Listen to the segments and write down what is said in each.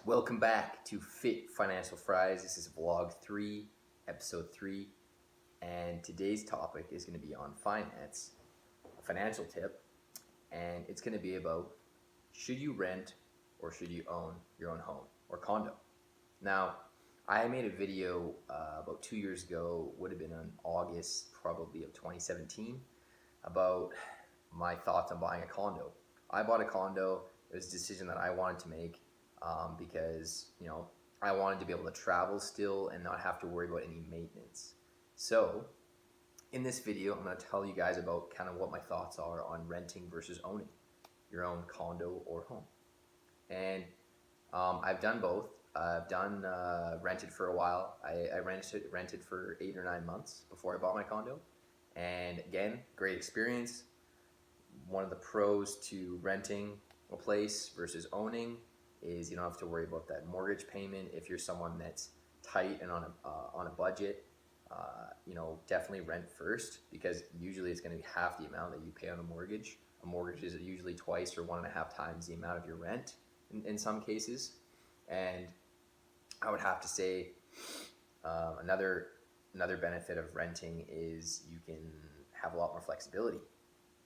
Welcome back to Fit Financial Fridays. This is vlog 3, episode 3, and today's topic is going to be on finance, a financial tip, and it's going to be about should you rent or should you own your own home or condo. Now, I made a video about 2 years ago, would have been in August probably of 2017, about my thoughts on buying a condo. I bought a condo. It was a decision that I wanted to make. Because I wanted to be able to travel still and not have to worry about any maintenance. So in this video, I'm going to tell you guys about kind of what my thoughts are on renting versus owning your own condo or home. And I've done both. I've done rented for a while. I rented for 8 or 9 months before I bought my condo. And again, great experience. One of the pros to renting a place versus owning is you don't have to worry about that mortgage payment. If you're someone that's tight and on a budget, definitely rent first, because usually it's going to be half the amount that you pay on a mortgage. A mortgage is usually twice or 1.5 times the amount of your rent in some cases. And I would have to say another benefit of renting is you can have a lot more flexibility.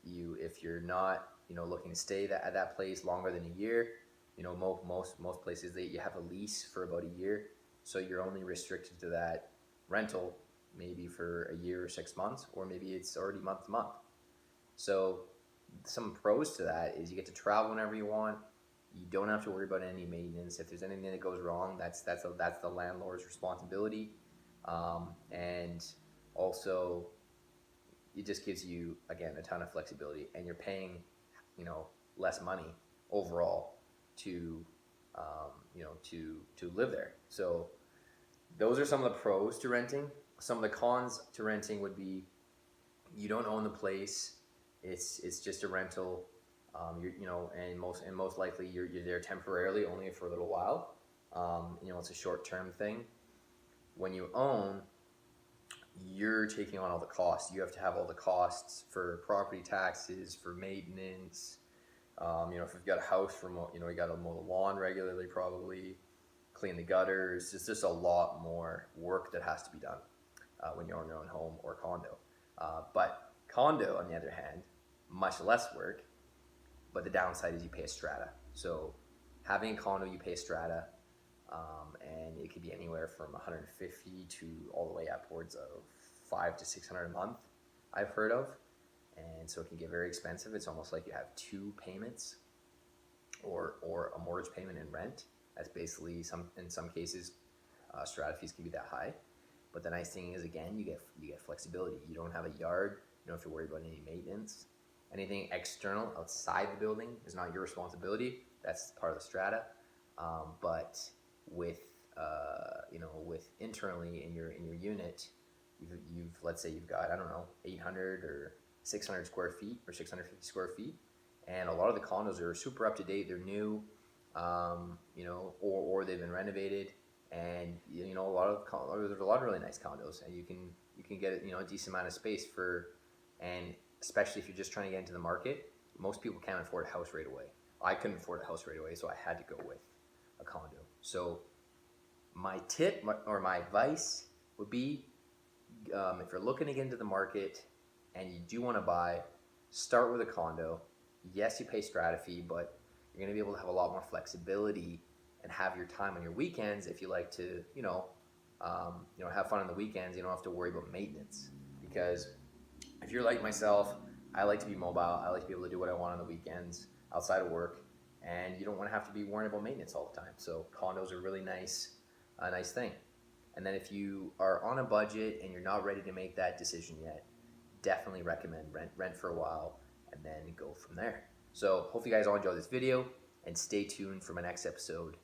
If you're not looking to stay at that place longer than a year. Most places you have a lease for about a year, so you're only restricted to that rental maybe for a year or 6 months, or maybe it's already month to month. So some pros to that is you get to travel whenever you want. You don't have to worry about any maintenance. If there's anything that goes wrong, that's the landlord's responsibility, and also it just gives you again a ton of flexibility, and you're paying less money overall to live there. So those are some of the pros to renting. Some of the cons to renting would be you don't own the place. It's just a rental. And most likely you're there temporarily, only for a little while. It's a short-term thing. When you own, you're taking on all the costs. You have to have all the costs for property taxes, for maintenance. If you've got a house, you got to mow the lawn regularly, probably clean the gutters. It's just a lot more work that has to be done when you own your own home or condo. But condo, on the other hand, much less work, but the downside is you pay a strata. So having a condo, you pay a strata, and it could be anywhere from 150 to all the way upwards of 500 to 600 a month, I've heard of. And so it can get very expensive. It's almost like you have 2 payments, or a mortgage payment and rent. That's basically in some cases, strata fees can be that high. But the nice thing is, again, you get flexibility. You don't have a yard. You don't have to worry about any maintenance. Anything external outside the building is not your responsibility. That's part of the strata. But with internally in your unit, let's say you've got 800 or 600 square feet or 650 square feet, and a lot of the condos are super up to date. They're new, or they've been renovated, and there's a lot of really nice condos, and you can get a decent amount of space and especially if you're just trying to get into the market. Most people can't afford a house right away. I couldn't afford a house right away, so I had to go with a condo. So my tip or my advice would be, if you're looking to get into the market and you do want to buy, start with a condo. Yes, you pay strata fee, but you're going to be able to have a lot more flexibility and have your time on your weekends. If you like to, have fun on the weekends, you don't have to worry about maintenance. Because if you're like myself, I like to be mobile. I like to be able to do what I want on the weekends outside of work, and you don't want to have to be worrying about maintenance all the time. So condos are really nice, a nice thing. And then if you are on a budget and you're not ready to make that decision yet, definitely recommend rent for a while and then go from there. So hopefully you guys all enjoy this video, and stay tuned for my next episode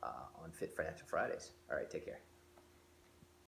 on Fit Financial Fridays. All right, take care.